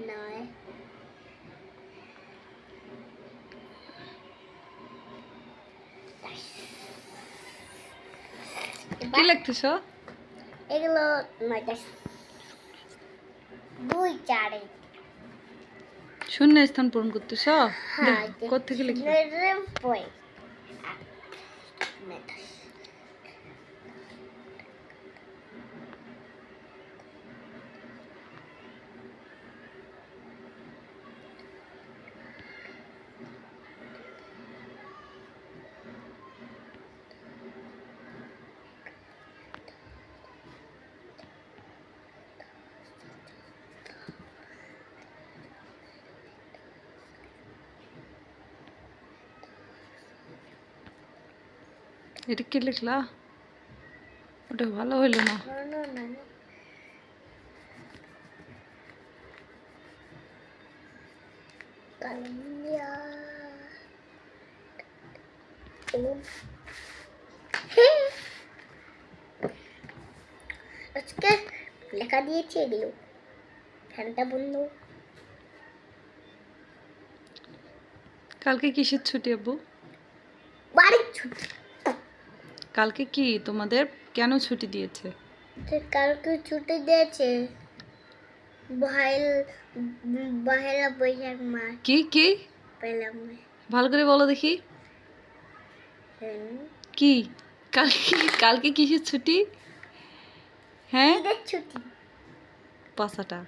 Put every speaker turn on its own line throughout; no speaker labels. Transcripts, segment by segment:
নয়
কি লিখতেছ?
এগুলো 9টা 2 4
শূন্য স্থান পূরণ করতেছ?
হ্যাঁ
কোত্থেকে লিখলে?
বই
এটা কি লিখলা? ওটা ভালো হইলো না।
Colombia. আজকে লেখা দিয়েছি এগুলো ফ্যানটা বন্ধ।
কালকে কিসের ছুটি আব্বু?
বাড়ির ছুটি।
কালকে কি তোমাদের কেন ছুটি দিয়েছে?
কালকে ছুটি দিয়েছে পহেলা বৈশাখ মাস।
কি কি
পহেলা মাস
ভালো করে বলো দেখি। কি কালকে কিসের ছুটি? হ্যাঁ
ঈদের ছুটি।
পাঁচাটা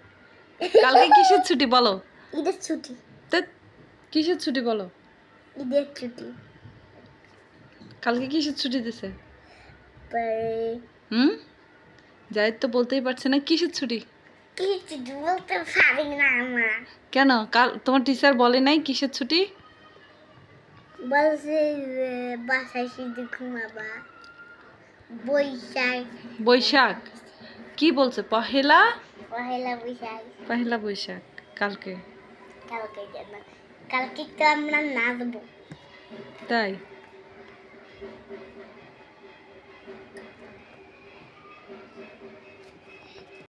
কালকে কিসের ছুটি বলো?
ঈদের ছুটি।
ধ্যাৎ, কিসের ছুটি বলো?
ঈদের ছুটি।
কালকে কিসের ছুটি দিছে?
পরে
যাই তো বলতেই পারছে না কিসের ছুটি।
কিছু বলতে পারি না আমার।
কেন কাল তোমার টিচার বলে নাই কিসের ছুটি?
বলছে বাসায় শুধু ঘুমাবা। বৈশাখ।
বৈশাখ কি বলছে? পহেলা
পহেলা বৈশাখ।
পহেলা বৈশাখ কালকে।
কালকে যেন কালকে তো আমরা নাচবো।
তাই